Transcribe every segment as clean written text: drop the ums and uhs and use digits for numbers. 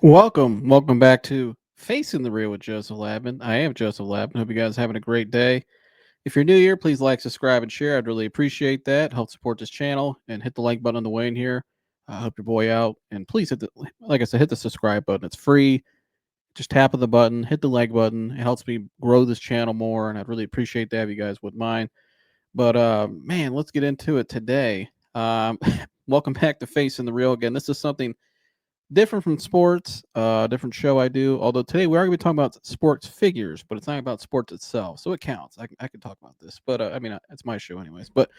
Welcome back to Facing the Real with Joseph Labman. I am Joseph Labman. Hope you guys are having a great day. If you're new here, please like, subscribe, and share. I'd really appreciate that. Help support this channel and hit the like button on the way in here. Help your boy out. And please hit the, like I said, hit the subscribe button. It's free. Just tap on the button, hit the like button. It helps me grow this channel more, and I'd really appreciate that if you guys wouldn't mind. But man, let's get into it today. Welcome back to Facing the Real again. This is something different from sports, different show I do. Although today we are going to be talking about sports figures, but it's not about sports itself, so it counts. I can talk about this, but I mean, it's my show anyways. But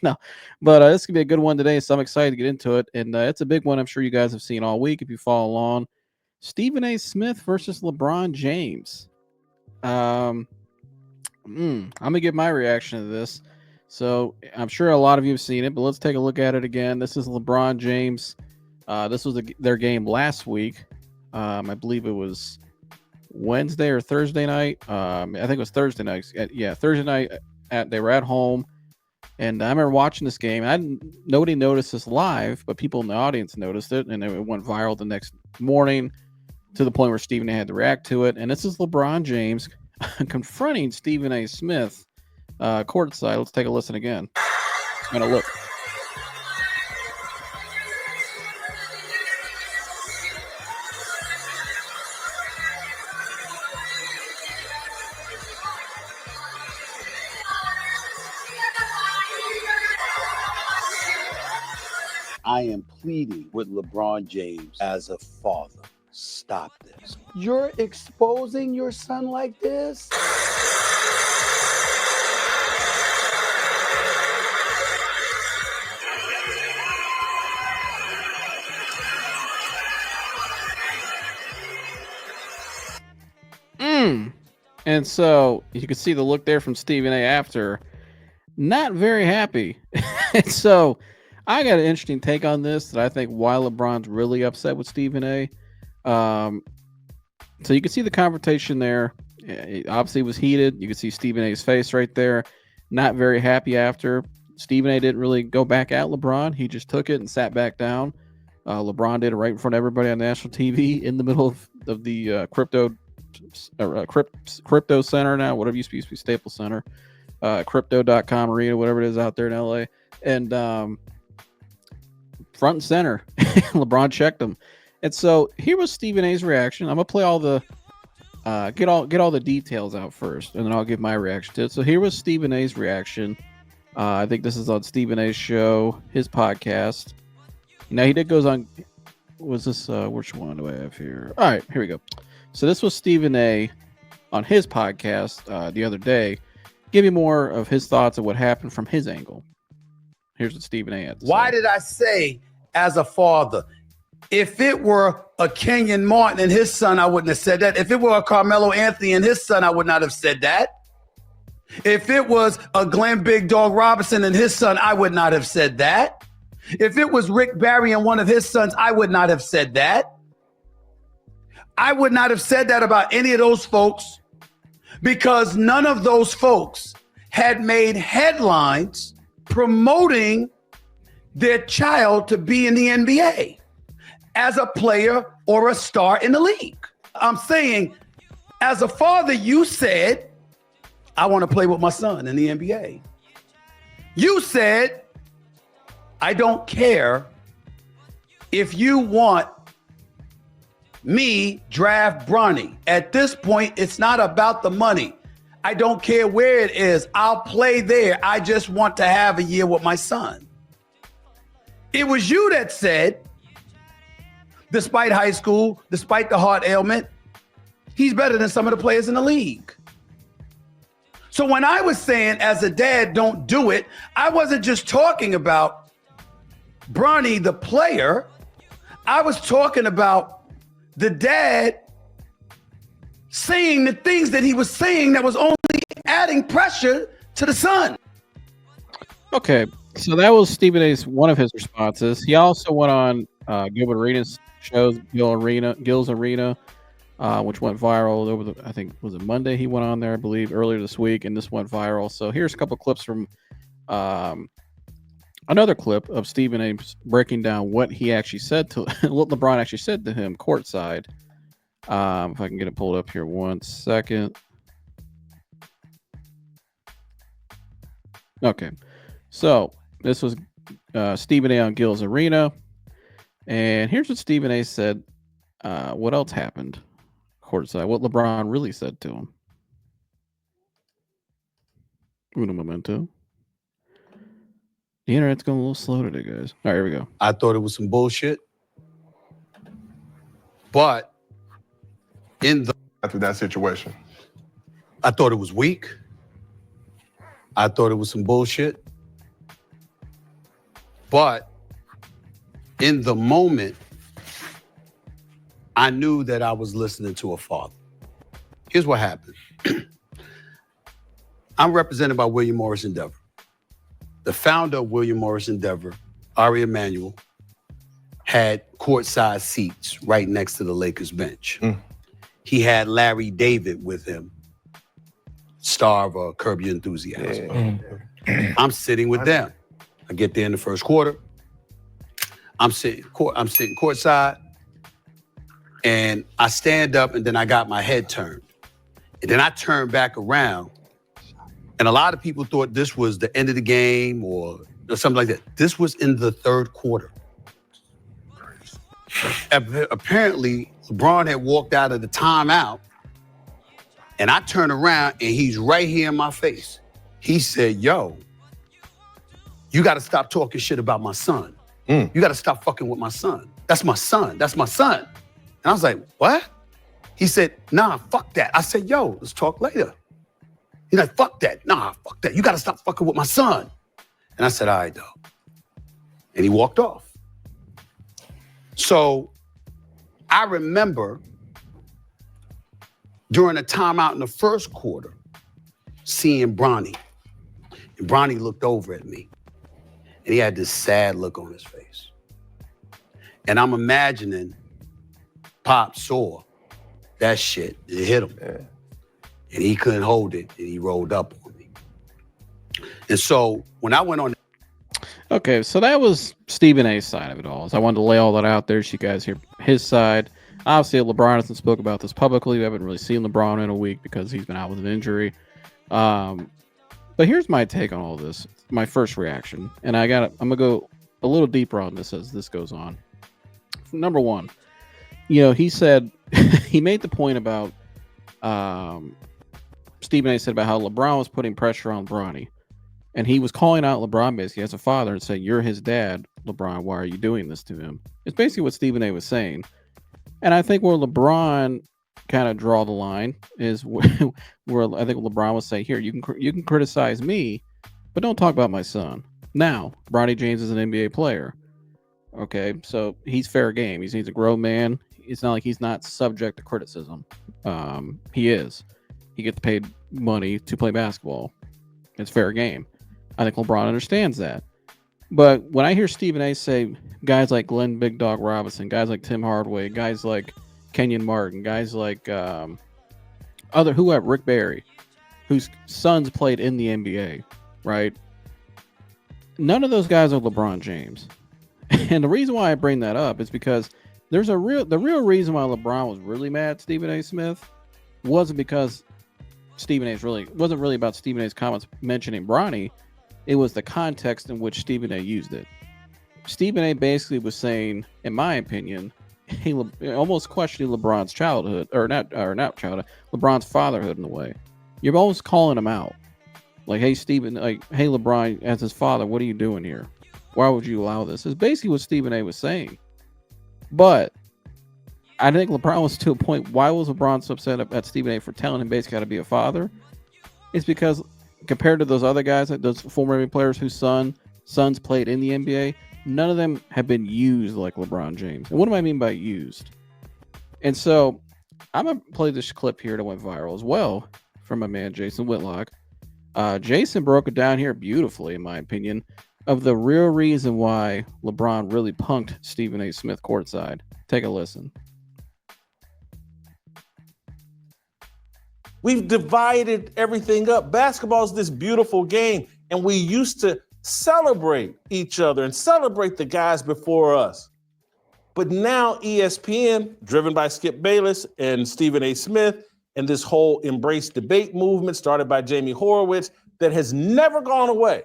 no, but this is gonna be a good one today, so I'm excited to get into it. And it's a big one. I'm sure you guys have seen all week if you follow along. Stephen A. Smith versus LeBron James. I'm gonna give my reaction to this. So I'm sure a lot of you have seen it, but let's take a look at it again. This is LeBron James. This was their game last week. I believe it was Wednesday or Thursday night. I think it was Thursday night. Yeah, Thursday night. They were at home, and I remember watching this game. Nobody noticed this live, but people in the audience noticed it, and it went viral the next morning to the point where Stephen A. had to react to it. And this is LeBron James confronting Stephen A. Smith courtside. Let's take a listen again. It's gonna look. I am pleading with LeBron James as a father. Stop this. You're exposing your son like this? And so you can see the look there from Stephen A. after. Not very happy. And so I got an interesting take on this that I think why LeBron's really upset with Stephen A. So you can see the confrontation there. It obviously was heated. You can see Stephen A.'s face right there. Not very happy after. Stephen A. didn't really go back at LeBron. He just took it and sat back down. LeBron did it right in front of everybody on national TV in the middle of the crypto center now, whatever used to be Staples Center, crypto.com arena, whatever it is out there in LA. And front and center, LeBron checked him. And so here was Stephen A.'s reaction. I'm gonna play all the get all the details out first, and then I'll give my reaction to it. So here was Stephen A.'s reaction. I think this is on Stephen A.'s show, his podcast. Now he did goes on. Was this which one do I have here? All right, here we go. So this was Stephen A. on his podcast the other day, giving more of his thoughts of what happened from his angle. Here's what Stephen A. had to say. Why did I say as a father? If it were a Kenyon Martin and his son, I wouldn't have said that. If it were a Carmelo Anthony and his son, I would not have said that. If it was a Glenn Big Dog Robinson and his son, I would not have said that. If it was Rick Barry and one of his sons, I would not have said that. I would not have said that about any of those folks because none of those folks had made headlines promoting their child to be in the NBA as a player or a star in the league. I'm saying, as a father, you said, I want to play with my son in the NBA. You said, I don't care if you want me draft Bronny. At this point, it's not about the money. I don't care where it is. I'll play there. I just want to have a year with my son. It was you that said, despite high school, despite the heart ailment, he's better than some of the players in the league. So when I was saying, as a dad, don't do it, I wasn't just talking about Bronny, the player. I was talking about the dad saying the things that he was saying that was only adding pressure to the son. Okay, so that was Stephen A.'s one of his responses. He also went on Gilbert Arenas show, Gil's Arena, which went viral over I think, was it Monday? He went on there, I believe, earlier this week, and this went viral. So here's a couple clips from another clip of Stephen A. breaking down what he actually said to what LeBron actually said to him courtside. If I can get it pulled up here, 1 second. Okay, so this was Stephen A. on Gil's Arena, and here's what Stephen A. said. What else happened courtside? What LeBron really said to him. Uno momento. The internet's going a little slow today, guys. All right, here we go. I thought it was some bullshit. But after that situation, I thought it was weak. I thought it was some bullshit. But in the moment, I knew that I was listening to a father. Here's what happened. I'm represented by William Morris Endeavor. The founder of William Morris Endeavor, Ari Emanuel, had courtside seats right next to the Lakers bench. He had Larry David with him, star of Curb Your Enthusiasm. I'm sitting with them. I get there in the first quarter. I'm sitting courtside, and I stand up, and then I got my head turned. And then I turned back around, and a lot of people thought this was the end of the game or something like that. This was in the third quarter. Apparently, LeBron had walked out of the timeout, and I turn around, and he's right here in my face. He said, yo, you got to stop talking shit about my son. You got to stop fucking with my son. That's my son. That's my son. And I was like, what? He said, nah, fuck that. I said, yo, let's talk later. He's like, fuck that. Nah, fuck that. You got to stop fucking with my son. And I said, all right, dog. And he walked off. So I remember during a timeout in the first quarter, seeing Bronny. And Bronny looked over at me. And he had this sad look on his face. And I'm imagining Pop saw that shit. It hit him. Yeah. And he couldn't hold it. And he rolled up on me. And so when I went on. Okay, so that was Stephen A's side of it all. So I wanted to lay all that out there so you guys hear his side. Obviously, LeBron hasn't spoke about this publicly. We haven't really seen LeBron in a week because he's been out with an injury. But here's my take on all this. My first reaction, and I'm gonna go a little deeper on this as this goes on. Number one, he said he made the point about Stephen A. said about how LeBron was putting pressure on Bronny, and he was calling out LeBron basically as a father and saying, "You're his dad, LeBron. Why are you doing this to him?" It's basically what Stephen A. was saying, and I think where LeBron kind of draw the line is where I think LeBron was saying, "Here, you can criticize me, but don't talk about my son." Now, Bronny James is an NBA player. Okay, so he's fair game. He's a grown man. It's not like he's not subject to criticism. He is. He gets paid money to play basketball. It's fair game. I think LeBron understands that. But when I hear Stephen A. say guys like Glenn Big Dog Robinson, guys like Tim Hardaway, guys like Kenyon Martin, guys like Rick Barry, whose sons played in the NBA, right? None of those guys are LeBron James. And the reason why I bring that up is because the real reason why LeBron was really mad at Stephen A. Smith wasn't because wasn't really about Stephen A.'s comments mentioning Bronny. It was the context in which Stephen A. used it. Stephen A. basically was saying, in my opinion, he almost questioning LeBron's childhood, LeBron's fatherhood in a way. You're almost calling him out. Like, hey, Stephen, hey, LeBron, as his father, what are you doing here? Why would you allow this? It's basically what Stephen A. was saying. But I think LeBron was to a point. Why was LeBron so upset at Stephen A. for telling him basically how to be a father? It's because compared to those other guys, those former NBA players whose sons played in the NBA, none of them have been used like LeBron James. And what do I mean by used? And so I'm going to play this clip here that went viral as well from my man, Jason Whitlock. Jason broke it down here beautifully, in my opinion, of the real reason why LeBron really punked Stephen A. Smith courtside. Take a listen. We've divided everything up. Basketball is this beautiful game, and we used to celebrate each other and celebrate the guys before us. But now ESPN, driven by Skip Bayless and Stephen A. Smith, and this whole embrace debate movement started by Jamie Horowitz that has never gone away,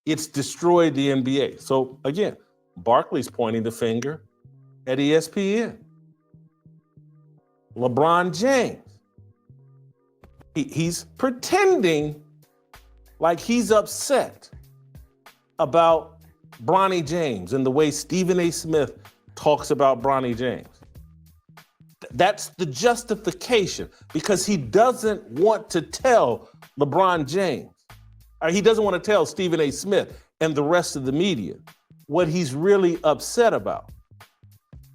it's destroyed the NBA. So again, Barkley's pointing the finger at ESPN. LeBron James, he's pretending like he's upset about Bronny James and the way Stephen A. Smith talks about Bronny James. That's the justification, because he doesn't want to tell LeBron James, or he doesn't want to tell Stephen A. Smith and the rest of the media what he's really upset about.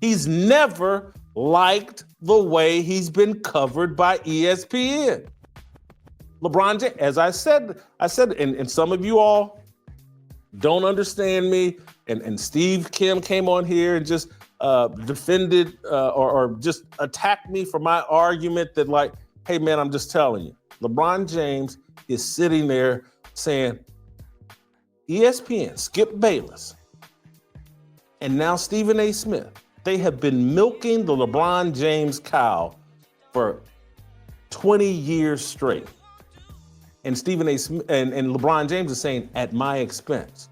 He's never liked the way he's been covered by ESPN. LeBron James, as I said, and some of you all don't understand me, and Steve Kim came on here and just defended or just attacked me for my argument that, like, hey man, I'm just telling you, LeBron James is sitting there saying, ESPN, Skip Bayless, and now Stephen A. Smith, they have been milking the LeBron James cow for 20 years straight. And Stephen A. Smith and LeBron James is saying, at my expense.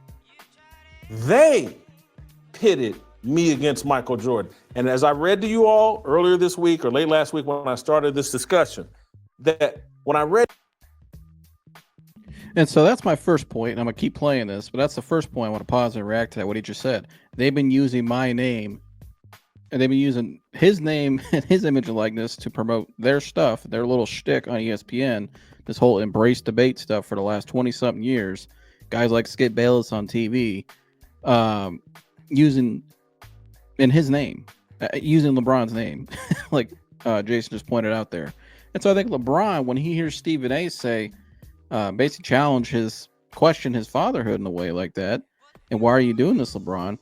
They pitted me against Michael Jordan. And as I read to you all earlier this week or late last week when I started this discussion, that when I read. And so that's my first point, and I'm going to keep playing this, but that's the first point. I want to pause and react to that, what he just said. They've been using my name, and they've been using his name and his image and likeness to promote their stuff, their little shtick on ESPN, this whole embrace debate stuff for the last 20-something years. Guys like Skip Bayless on TV, using in his name, using LeBron's name, like Jason just pointed out there. And so I think LeBron, when he hears Stephen A. say, basically question his fatherhood in a way like that, and why are you doing this, LeBron?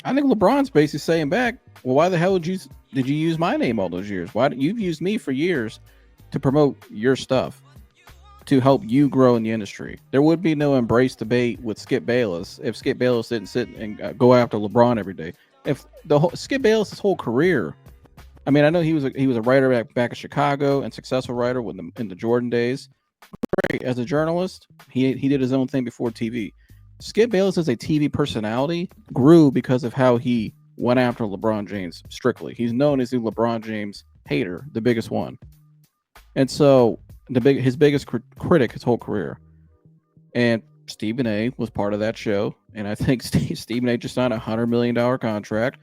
I think LeBron's basically saying back, well, why the hell did you use my name all those years? You've used me for years to promote your stuff, to help you grow in the industry. There would be no embrace debate with Skip Bayless if Skip Bayless didn't sit and go after LeBron every day. If Skip Bayless' whole career, I mean, I know he was a writer back in Chicago and successful writer in the Jordan days. Great as a journalist, he did his own thing before TV. Skip Bayless as a TV personality grew because of how he went after LeBron James strictly. He's known as the LeBron James hater, the biggest one. And so his biggest critic his whole career. And Stephen A. was part of that show. And I think Stephen A. just signed a $100 million contract.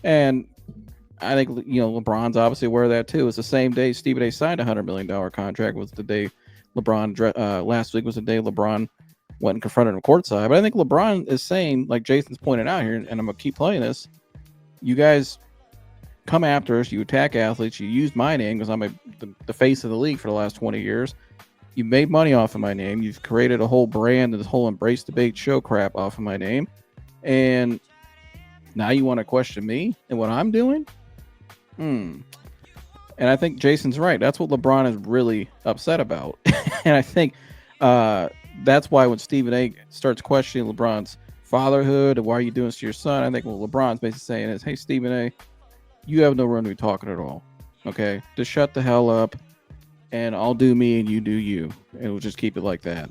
And I think, LeBron's obviously aware of that too. It's the same day Stephen A. signed a $100 million contract was the day LeBron, last week was the day LeBron went and confronted him courtside. But I think LeBron is saying, like Jason's pointed out here, and I'm going to keep playing this, you guys come after us, you attack athletes, you use my name because I'm the face of the league for the last 20 years. You made money off of my name. You've created a whole brand and this whole embrace debate show crap off of my name. And now you want to question me and what I'm doing? And I think Jason's right. That's what LeBron is really upset about. And I think that's why when Stephen A. starts questioning LeBron's fatherhood and why are you doing this to your son, I think what LeBron's basically saying is, hey, Stephen A., you have no room to be talking at all. Okay? Just shut the hell up and I'll do me and you do you. And we'll just keep it like that.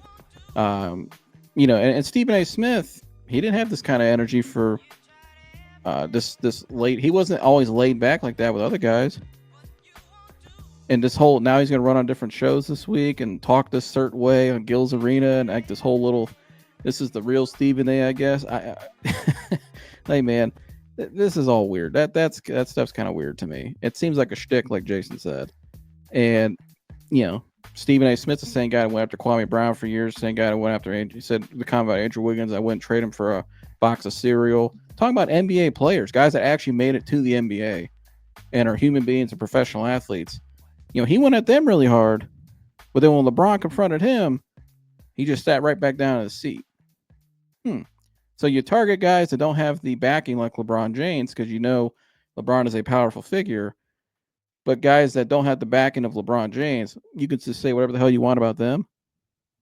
And Stephen A. Smith, he didn't have this kind of energy for this late. He wasn't always laid back like that with other guys. And now he's going to run on different shows this week and talk this certain way on Gil's Arena and act this whole this is the real Stephen A., I guess. Hey man, this is all weird. That stuff's kind of weird to me. It seems like a shtick, like Jason said. And, Stephen A. Smith's the same guy who went after Kwame Brown for years, same guy who went after Andrew. He said the comment about Andrew Wiggins, I wouldn't trade him for a box of cereal. Talking about NBA players, guys that actually made it to the NBA and are human beings and professional athletes. He went at them really hard, but then when LeBron confronted him, he just sat right back down in his seat. So you target guys that don't have the backing like LeBron James because LeBron is a powerful figure, but guys that don't have the backing of LeBron James, you could just say whatever the hell you want about them.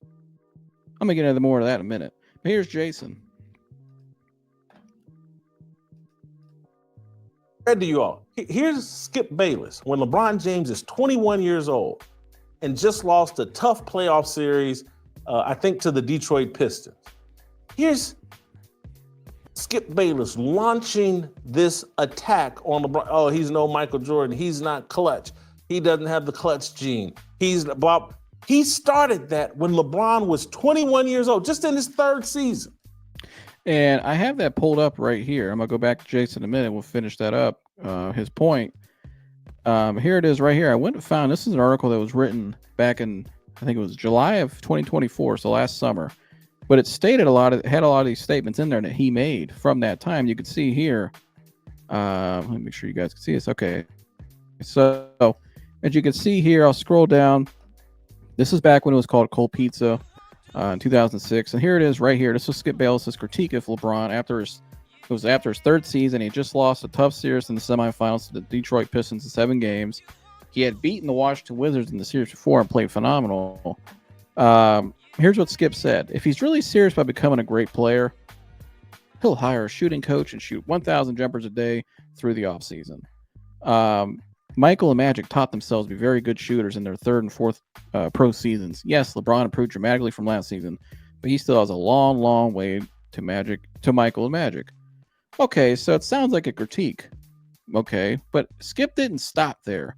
I'm going to get into more of that in a minute. Here's Jason. Read to you all. Here's Skip Bayless when LeBron James is 21 years old and just lost a tough playoff series, I think, to the Detroit Pistons. Here's Skip Bayless launching this attack on LeBron. Oh, he's no Michael Jordan. He's not clutch. He doesn't have the clutch gene. He's Bob. He started that when LeBron was 21 years old, just in his third season. And I have that pulled up right here. I'm going to go back to Jason in a minute. We'll finish that up, his point. Here it is right here. I went and found, this is an article that was written back in, I think it was July of 2024, so last summer. But it stated it had a lot of these statements in there that he made from that time. You can see here. Let me make sure you guys can see this. Okay. So, as you can see here, I'll scroll down. This is back when it was called Cold Pizza. In 2006, and here it is right here. This was Skip Bayless's critique of LeBron after his third season. He just lost a tough series in the semifinals to the Detroit Pistons in 7 games. He had beaten the Washington Wizards in the series before and played phenomenal. Here's what Skip said: if he's really serious about becoming a great player, he'll hire a shooting coach and shoot 1,000 jumpers a day through the offseason. Michael and Magic taught themselves to be very good shooters in their third and fourth pro seasons. Yes, LeBron improved dramatically from last season, but he still has a long, long way to Michael and Magic. Okay, so it sounds like a critique. Okay, but Skip didn't stop there.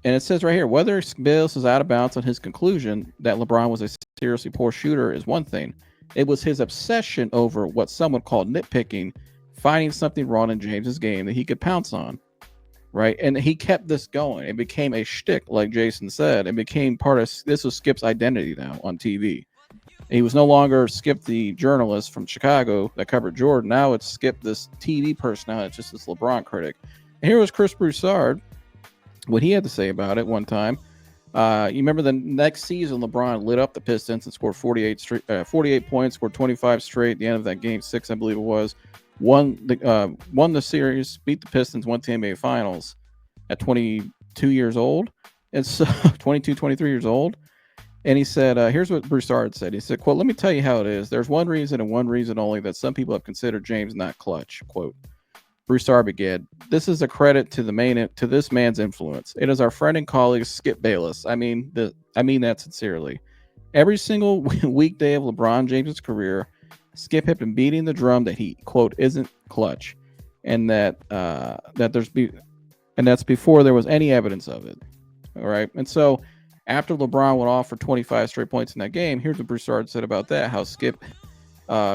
And it says right here, whether Bayless is out of bounds on his conclusion that LeBron was a seriously poor shooter is one thing. It was his obsession over what some would call nitpicking, finding something wrong in James's game that he could pounce on. Right. And he kept this going. It became a shtick, like Jason said. It became this was Skip's identity now on TV. He was no longer Skip the journalist from Chicago that covered Jordan. Now it's Skip, this TV personality. It's just this LeBron critic. And here was Chris Broussard, what he had to say about it one time. You remember the next season, LeBron lit up the Pistons and scored 48 points, scored 25 straight at the end of that game 6, I believe it was. Won the series, beat the Pistons, went to the NBA Finals at 22 years old. And so 22, 23 years old. And he said, here's what Broussard said. He said, quote, "Let me tell you how it is. There's one reason and one reason only that some people have considered James not clutch." Quote, Broussard began, "This is a credit to this man's influence. It is our friend and colleague Skip Bayless. I mean that sincerely. Every single weekday of LeBron James's career, Skip had been beating the drum that he, quote, isn't clutch, and that's before there was any evidence of it." All right. And so after LeBron went off for 25 straight points in that game, here's what Broussard said about that, how Skip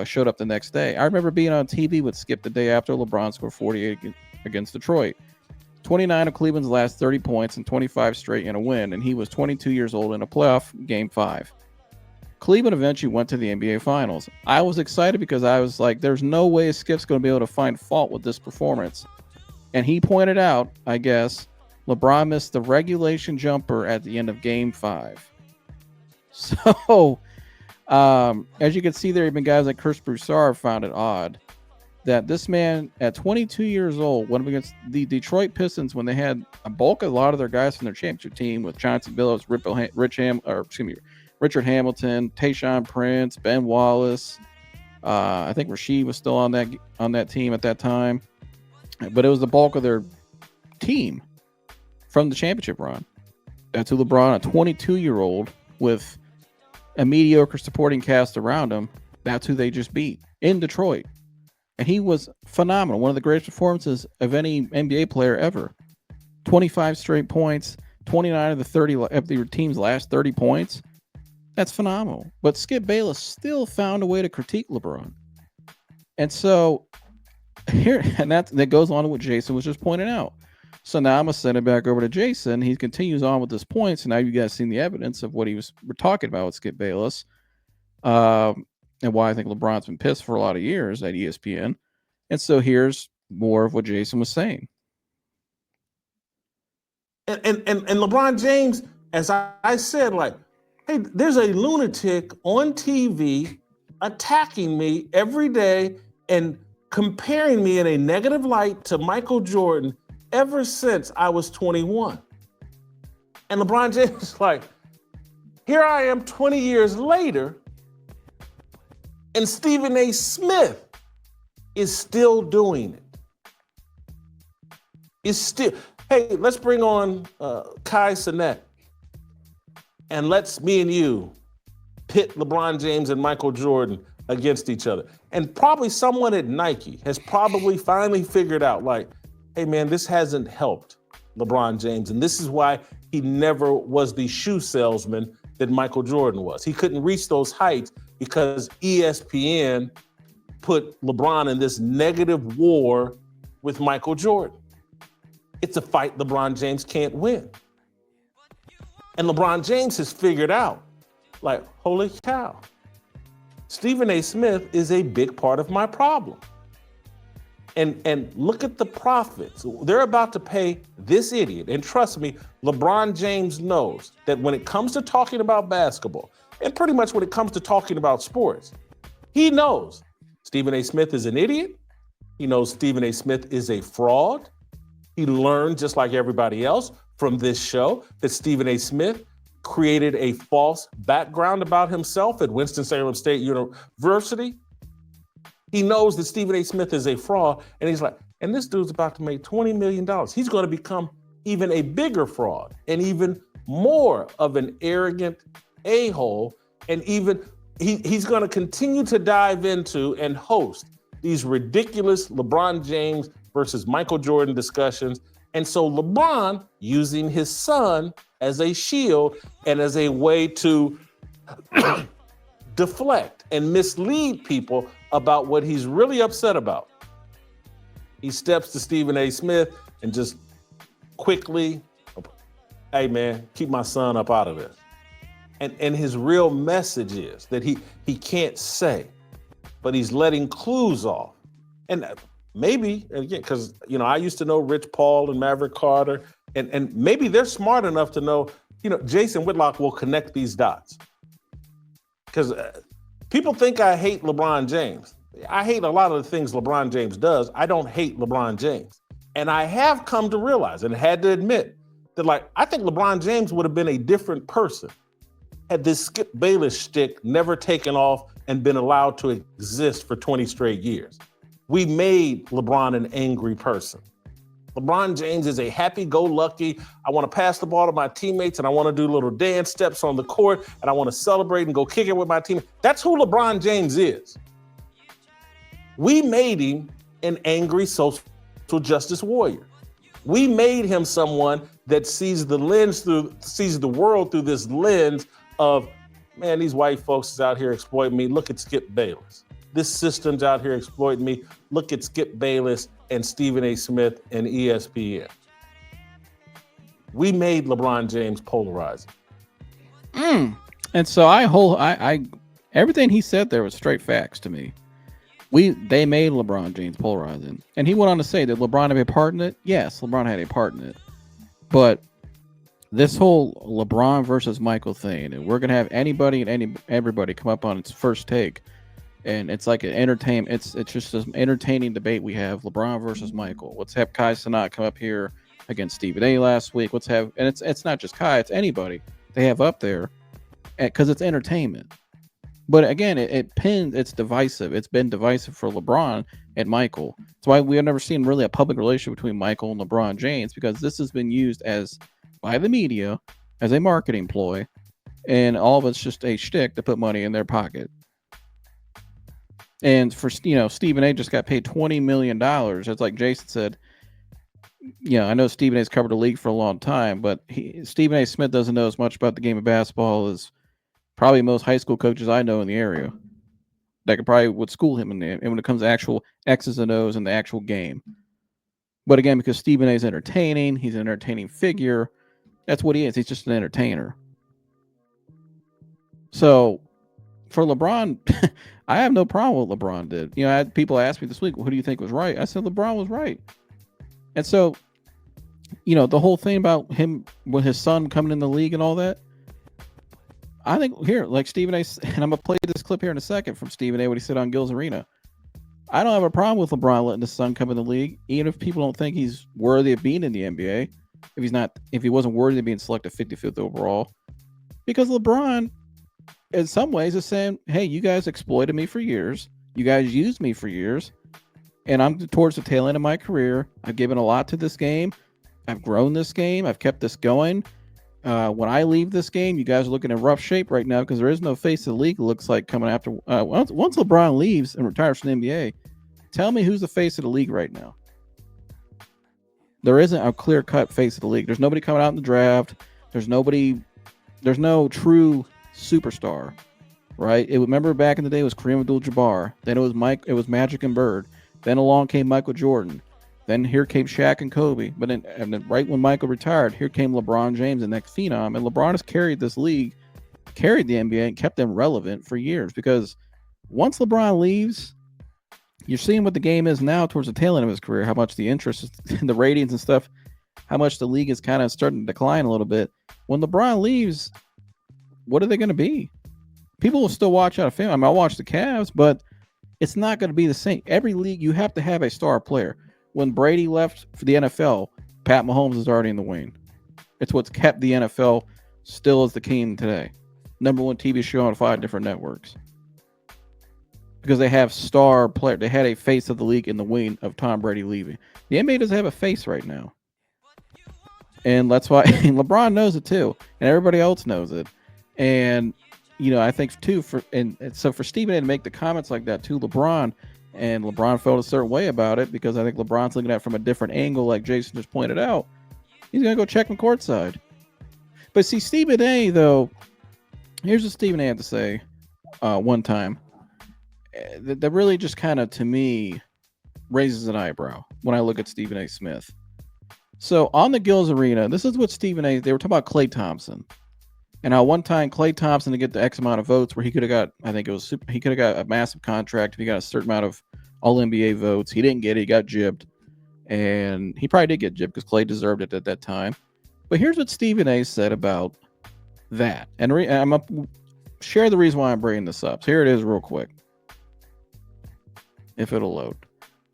showed up the next day. "I remember being on TV with Skip the day after LeBron scored 48 against Detroit. 29 of Cleveland's last 30 points and 25 straight in a win, and he was 22 years old in a playoff game 5. Cleveland eventually went to the NBA Finals. I was excited because I was like, there's no way Skip's going to be able to find fault with this performance. And he pointed out, I guess, LeBron missed the regulation jumper at the end of game 5. So, as you can see there, even guys like Chris Broussard found it odd that this man at 22 years old went up against the Detroit Pistons when they had a lot of their guys from their championship team with Chauncey Billups, Richard Hamilton, Tayshaun Prince, Ben Wallace. I think Rasheed was still on that team at that time, but it was the bulk of their team from the championship run. To LeBron, a 22-year-old with a mediocre supporting cast around him, that's who they just beat in Detroit, and he was phenomenal. One of the greatest performances of any NBA player ever. 25 straight points, 29 of the 30 of your team's last 30 points. That's phenomenal. But Skip Bayless still found a way to critique LeBron. And so here, and that goes on to what Jason was just pointing out. So now I'm going to send it back over to Jason. He continues on with this point. So now you guys seen the evidence of what we're talking about with Skip Bayless. And why I think LeBron's been pissed for a lot of years at ESPN. And so here's more of what Jason was saying. And LeBron James, as I said, like, hey, there's a lunatic on TV attacking me every day and comparing me in a negative light to Michael Jordan ever since I was 21. And LeBron James is like, here I am 20 years later, And Stephen A. Smith is still doing it. Hey, let's bring on Kai Cenat, and let's me and you pit LeBron James and Michael Jordan against each other. And probably someone at Nike has probably finally figured out, like, hey man, this hasn't helped LeBron James. And this is why he never was the shoe salesman that Michael Jordan was. He couldn't reach those heights because ESPN put LeBron in this negative war with Michael Jordan. It's a fight LeBron James can't win. And LeBron James has figured out, like, holy cow, Stephen A. Smith is a big part of my problem. And look at the profits. They're about to pay this idiot. And trust me, LeBron James knows that when it comes to talking about basketball, and pretty much when it comes to talking about sports, he knows Stephen A. Smith is an idiot. He knows Stephen A. Smith is a fraud. He learned, just like everybody else, from this show that Stephen A. Smith created a false background about himself at Winston-Salem State University. He knows that Stephen A. Smith is a fraud, and he's like, and this dude's about to make $20 million. He's going to become even a bigger fraud and even more of an arrogant a-hole, and even he's going to continue to dive into and host these ridiculous LeBron James versus Michael Jordan discussions. And so LeBron, using his son as a shield and as a way to deflect and mislead people about what he's really upset about, he steps to Stephen A. Smith and just quickly, hey man, keep my son up out of this. And his real message is that he can't say, but he's letting clues off. And maybe, again, because I used to know Rich Paul and Maverick Carter, and maybe they're smart enough to know, Jason Whitlock will connect these dots. Because people think I hate LeBron James. I hate a lot of the things LeBron James does. I don't hate LeBron James. And I have come to realize and had to admit that, like, I think LeBron James would have been a different person had this Skip Bayless shtick never taken off and been allowed to exist for 20 straight years. We made LeBron an angry person. LeBron James is a happy-go-lucky, I want to pass the ball to my teammates and I want to do little dance steps on the court and I want to celebrate and go kick it with my team. That's who LeBron James is. We made him an angry social justice warrior. We made him someone that sees the world through this lens of, man, these white folks is out here exploiting me. Look at Skip Bayless. This system's out here exploiting me. Look at Skip Bayless and Stephen A. Smith and ESPN. We made LeBron James polarizing. And so I everything he said there was straight facts to me. They made LeBron James polarizing. And he went on to say that LeBron had a part in it. Yes, LeBron had a part in it. But this whole LeBron versus Michael thing, and we're gonna have anybody and everybody come up on its first take, and it's like an entertainment. It's just an entertaining debate we have. LeBron versus Michael. Let's have Kai Cenat come up here against Stephen A. last week. Let's have, and it's not just Kai, it's anybody they have up there, because it's entertainment. But again, it's divisive. It's been divisive for LeBron and Michael. That's why we have never seen really a public relationship between Michael and LeBron James, because this has been used by the media as a marketing ploy, and all of it's just a shtick to put money in their pocket. And for Stephen A. just got paid $20 million. It's like Jason said. I know Stephen A's covered the league for a long time, but Stephen A. Smith doesn't know as much about the game of basketball as probably most high school coaches I know in the area that would school him and when it comes to actual X's and O's in the actual game. But again, because Stephen A. is entertaining, he's an entertaining figure. That's what he is. He's just an entertainer. So for LeBron, I have no problem with what LeBron did. I had people ask me this week, who do you think was right? I said LeBron was right. And so, the whole thing about him with his son coming in the league and all that, I think here, like Stephen A., and I'm going to play this clip here in a second from Stephen A., what he said on Gil's Arena. I don't have a problem with LeBron letting his son come in the league, even if people don't think he's worthy of being in the NBA. If he wasn't worthy of being selected 55th overall, because LeBron in some ways is saying, hey, you guys exploited me for years. You guys used me for years. And I'm towards the tail end of my career. I've given a lot to this game. I've grown this game. I've kept this going. When I leave this game, you guys are looking in rough shape right now because there is no face of the league. It looks like coming after once LeBron leaves and retires from the NBA. Tell me who's the face of the league right now. There isn't a clear-cut face of the league. There's nobody coming out in the draft. There's no true superstar, right? Remember back in the day it was Kareem Abdul-Jabbar. Then it was Magic and Bird. Then along came Michael Jordan. Then here came Shaq and Kobe. But then right when Michael retired, here came LeBron James, the next phenom. And LeBron has carried this league, carried the NBA, and kept them relevant for years. Because once LeBron leaves, you're seeing what the game is now towards the tail end of his career, how much the interest, the ratings and stuff, how much the league is kind of starting to decline a little bit. When LeBron leaves, what are they going to be? People will still watch out of film. I mean, I'll watch the Cavs, but it's not going to be the same. Every league, you have to have a star player. When Brady left for the NFL, Pat Mahomes is already in the wing. It's what's kept the NFL still as the king today. #1 TV show on 5 different networks. Because they have star player. They had a face of the league in the wing of Tom Brady leaving. The NBA doesn't have a face right now. And that's why LeBron knows it too. And everybody else knows it. And, I think too, so for Stephen A to make the comments like that to LeBron, and LeBron felt a certain way about it because I think LeBron's looking at it from a different angle, like Jason just pointed out. He's going to go check him courtside. But see, Stephen A, though, here's what Stephen A had to say one time. That really just kind of, to me, raises an eyebrow when I look at Stephen A. Smith. So on the Gills Arena, this is what Stephen A. They were talking about Klay Thompson. And how one time Klay Thompson to get the X amount of votes where he could have got, he could have got a massive contract if he got a certain amount of all NBA votes. He didn't get it. He got jibbed. And he probably did get jibbed because Klay deserved it at that time. But here's what Stephen A. said about that. And I'm going to share the reason why I'm bringing this up. So here it is real quick. If it'll load.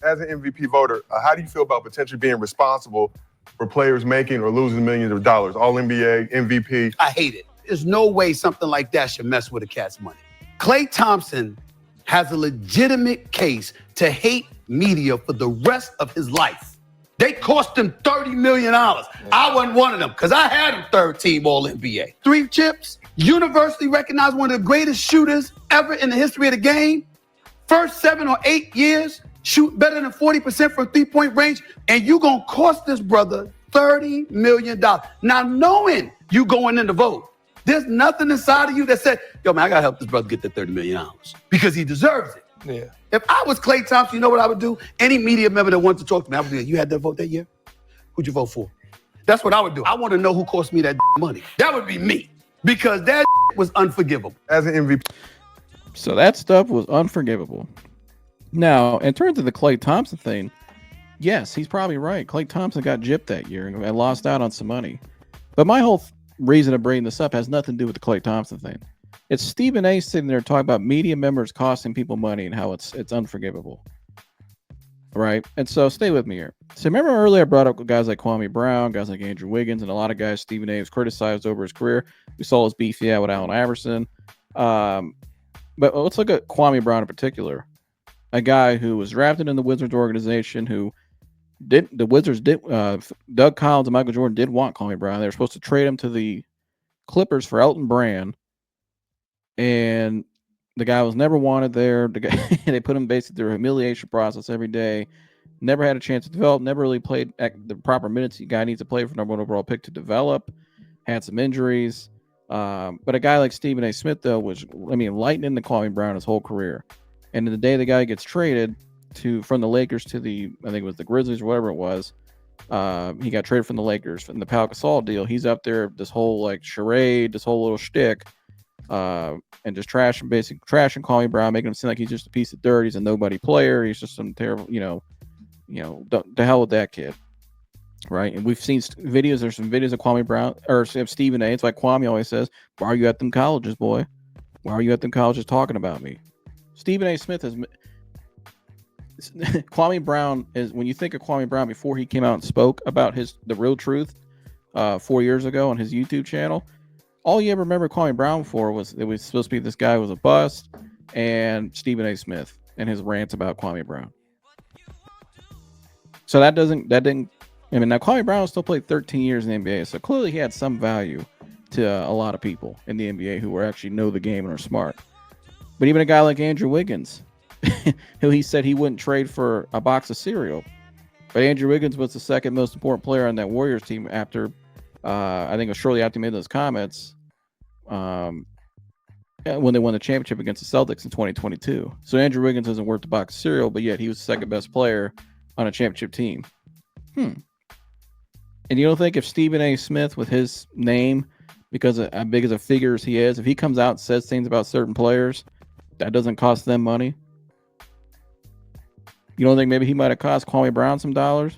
As an MVP voter, how do you feel about potentially being responsible for players making or losing millions of dollars? All NBA, MVP. I hate it. There's no way something like that should mess with a cat's money. Klay Thompson has a legitimate case to hate media for the rest of his life. They cost him $30 million. I wasn't one of them because I had him third team All-NBA. 3 chips, universally recognized one of the greatest shooters ever in the history of the game. First 7 or 8 years, shoot better than 40% from 3-point range, and you gonna cost this brother $30 million. Now, knowing you going in to vote, there's nothing inside of you that said, yo, man, I gotta help this brother get the $30 million because he deserves it. Yeah. If I was Klay Thompson, you know what I would do? Any media member that wants to talk to me, I would be like, you had that vote that year? Who'd you vote for? That's what I would do. I want to know who cost me that money. That would be me because that was unforgivable. As an MVP. So that stuff was unforgivable. Now, in terms of the Klay Thompson thing, yes, he's probably right. Klay Thompson got gypped that year and lost out on some money. But my whole reason of bringing this up has nothing to do with the Klay Thompson thing. It's Stephen A. sitting there talking about media members costing people money and how it's unforgivable. Right? And so stay with me here. So remember earlier I brought up guys like Kwame Brown, guys like Andrew Wiggins, and a lot of guys Stephen A. has criticized over his career. We saw his beef with Allen Iverson. But let's look at Kwame Brown in particular. A guy who was drafted in the Wizards organization who Doug Collins and Michael Jordan did want Kwame Brown. They were supposed to trade him to the Clippers for Elton Brand. And the guy was never wanted there. They put him basically through a humiliation process every day. Never had a chance to develop. Never really played the proper minutes the guy needs to play for #1 overall pick to develop. Had some injuries. But a guy like Stephen A. Smith, though, was, lightning to Kwame Brown his whole career. And in the day the guy gets traded from the Lakers to I think it was the Grizzlies or whatever it was, he got traded from the Lakers from the Pau Gasol deal. He's up there, this whole charade, this whole little shtick, and just trashing Kwame Brown, making him seem like he's just a piece of dirt. He's a nobody player. He's just some terrible, the hell with that kid. Right. And we've seen videos. There's some videos of Kwame Brown or Stephen A. It's like Kwame always says, why are you at them colleges, boy? Why are you at them colleges talking about me? Stephen A. Smith has Kwame Brown is, when you think of Kwame Brown before he came out and spoke about the real truth 4 years ago on his YouTube channel, all you ever remember Kwame Brown for was it was supposed to be this guy was a bust, and Stephen A. Smith and his rants about Kwame Brown. So that didn't. I mean, now Kwame Brown still played 13 years in the NBA, so clearly he had some value to a lot of people in the NBA who actually know the game and are smart. But even a guy like Andrew Wiggins, who he said he wouldn't trade for a box of cereal. But Andrew Wiggins was the second most important player on that Warriors team after, I think it was shortly after he made those comments when they won the championship against the Celtics in 2022. So Andrew Wiggins isn't worth the box of cereal, but yet he was the second best player on a championship team. And you don't think if Stephen A. Smith, with his name, because of how big as a figure as he is, if he comes out and says things about certain players, that doesn't cost them money? You don't think maybe he might have cost Kwame Brown some dollars?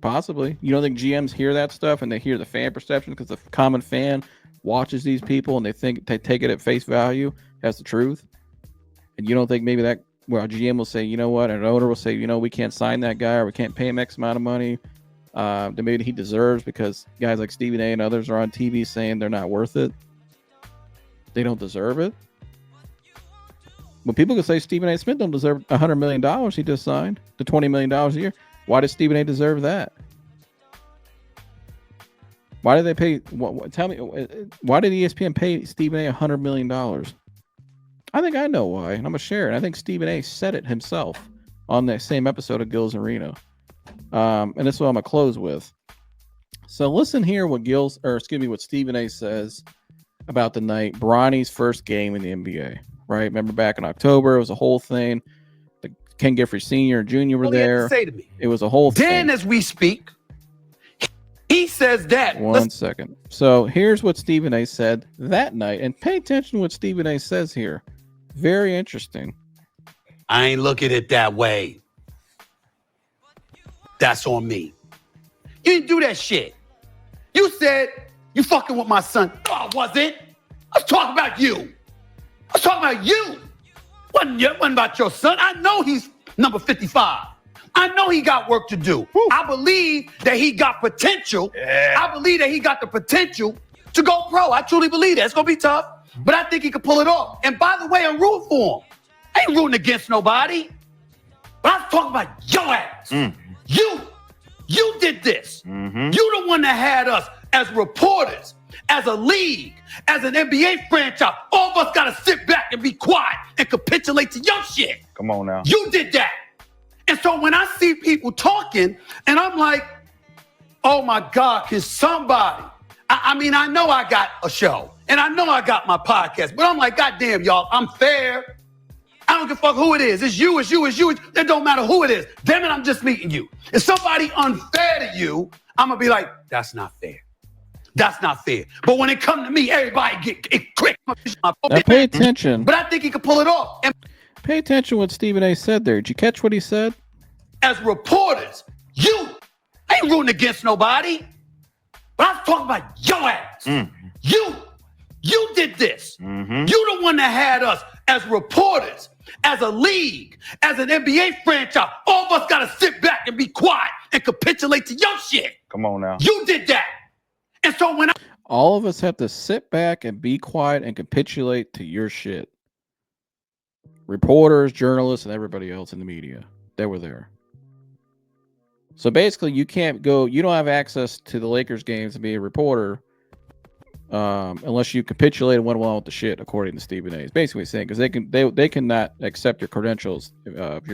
Possibly. You don't think GMs hear that stuff and they hear the fan perception because the common fan watches these people and they think they take it at face value as the truth? And you don't think maybe that, well, a GM will say, you know what, and an owner will say, you know, we can't sign that guy or we can't pay him X amount of money that maybe he deserves because guys like Stephen A. and others are on TV saying they're not worth it. They don't deserve it. But people can say Stephen A. Smith don't deserve $100 million he just signed to $20 million a year. Why does Stephen A. deserve that? Why did they pay? Tell me, why did ESPN pay Stephen A. $100 million? I think I know why, and I'm gonna share it. I think Stephen A. said it himself on that same episode of Gills and Reno. And this is what I'm gonna close with. So listen here what what Stephen A. says about the night Bronny's first game in the NBA. Right? Remember back in October, it was a whole thing. The Ken Gifford Sr. and Jr. were there. Say to me, it was a whole thing. Then as we speak, he says that. One second. So here's what Stephen A. said that night. And pay attention to what Stephen A. says here. Very interesting. I ain't look at it that way. That's on me. You didn't do that shit. You said you fucking with my son. No, I wasn't. I was talking about you. I was talking about you. Wasn't about your son. I know he's number 55. I know he got work to do. Woo. I believe that he got potential. Yeah. I believe that he got the potential to go pro. I truly believe that. It's going to be tough, but I think he can pull it off. And by the way, I'm rooting for him. I ain't rooting against nobody. But I was talking about your ass. You did this. Mm-hmm. You the one that had us as reporters, as a league, as an NBA franchise. All of us got to sit back and be quiet and capitulate to your shit. Come on now. You did that. And so when I see people talking and I'm like, oh my God, can somebody, I mean, I know I got a show and I know I got my podcast, but I'm like, God damn, y'all, I'm fair. I don't give a fuck who it is. It's you, it's you, it's you. It don't matter who it is. Damn it, I'm just meeting you. If somebody unfair to you, I'm going to be like, that's not fair. That's not fair. But when it come to me, everybody get quick. Now pay attention. But I think he can pull it off. And pay attention to what Stephen A. said there. Did you catch what he said? As reporters, I ain't rooting against nobody. But I was talking about your ass. Mm-hmm. You did this. Mm-hmm. You the one that had us as reporters, as a league, as an NBA franchise. All of us got to sit back and be quiet and capitulate to your shit. Come on now. You did that. And so when all of us have to sit back and be quiet and capitulate to your shit. Reporters, journalists, and everybody else in the media, they were there. So basically, you can't go. You don't have access to the Lakers games to be a reporter unless you capitulate and went along with the shit, according to Stephen A. It's basically saying because they cannot accept your credentials if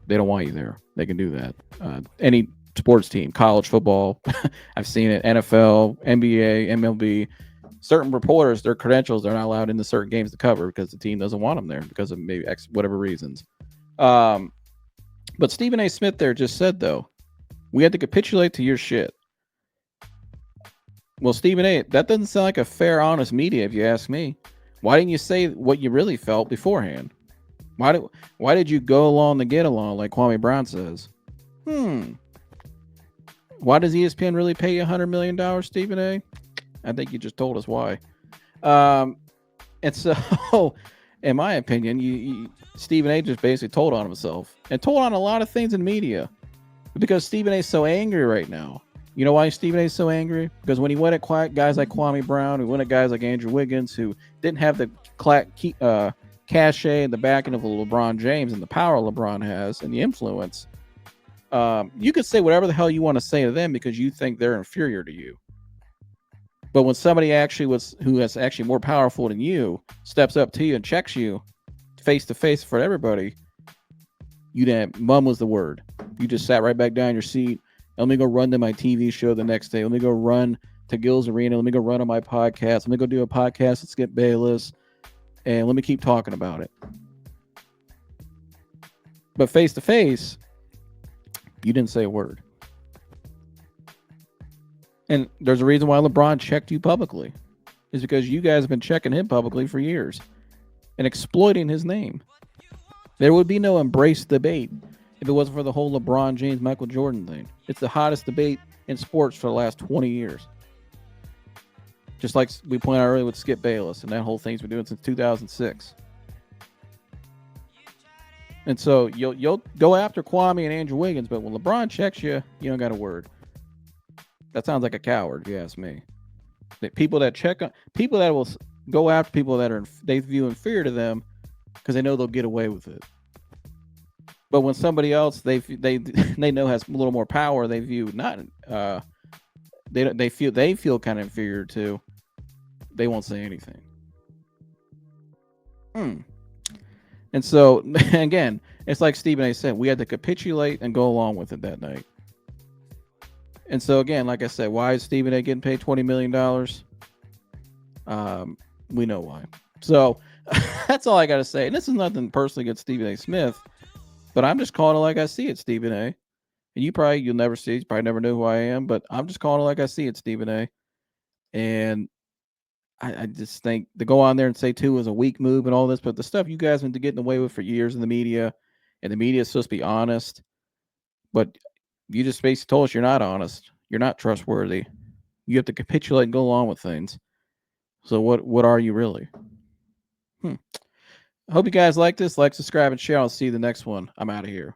they don't want you there. They can do that. Any sports team, college football, I've seen it, NFL, NBA, MLB. Certain reporters, their credentials, they're not allowed into certain games to cover because the team doesn't want them there because of maybe whatever reasons. But Stephen A. Smith there just said, though, we had to capitulate to your shit. Well, Stephen A., that doesn't sound like a fair, honest media, if you ask me. Why didn't you say what you really felt beforehand? Why did you go along to get along, like Kwame Brown says? Why does ESPN really pay you $100 million, Stephen A.? I think you just told us why. And so, in my opinion, Stephen A. just basically told on himself and told on a lot of things in media because Stephen A. is so angry right now. You know why Stephen A is so angry? Because when he went at guys like Kwame Brown, he went at guys like Andrew Wiggins, who didn't have the cachet and the backing of LeBron James and the power LeBron has and the influence. You could say whatever the hell you want to say to them because you think they're inferior to you. But when somebody who is actually more powerful than you steps up to you and checks you face to face for everybody, you didn't. Mum was the word. You just sat right back down in your seat. Let me go run to my TV show the next day. Let me go run to Gil's Arena. Let me go run on my podcast. Let me go do a podcast with Skip Bayless. And let me keep talking about it. But face to face, you didn't say a word. And there's a reason why LeBron checked you publicly. Is because you guys have been checking him publicly for years and exploiting his name. There would be no embrace debate if it wasn't for the whole LeBron James, Michael Jordan thing. It's the hottest debate in sports for the last 20 years. Just like we pointed out earlier with Skip Bayless and that whole thing's been doing since 2006. And so you'll go after Kwame and Andrew Wiggins, but when LeBron checks you, you don't got a word. That sounds like a coward, if you ask me. People that will go after people that they view inferior to them because they know they'll get away with it. But when somebody else they know has a little more power, they view not they feel kind of inferior to, they won't say anything. And so again, it's like Stephen A said, we had to capitulate and go along with it that night. And so again, like I said, why is Stephen A getting paid $20 million? We know why. So that's all I got to say. And this is nothing personally against Stephen A. Smith, but I'm just calling it like I see it, Stephen A. And you'll never see it. You probably never know who I am, but I'm just calling it like I see it, Stephen A. And I just think to go on there and say 2 is a weak move and all this, but the stuff you guys have been getting away with for years in the media, and the media is supposed to be honest, but you just basically told us you're not honest. You're not trustworthy. You have to capitulate and go along with things. So what are you really? I hope you guys like this. Like, subscribe, and share. I'll see you the next one. I'm out of here.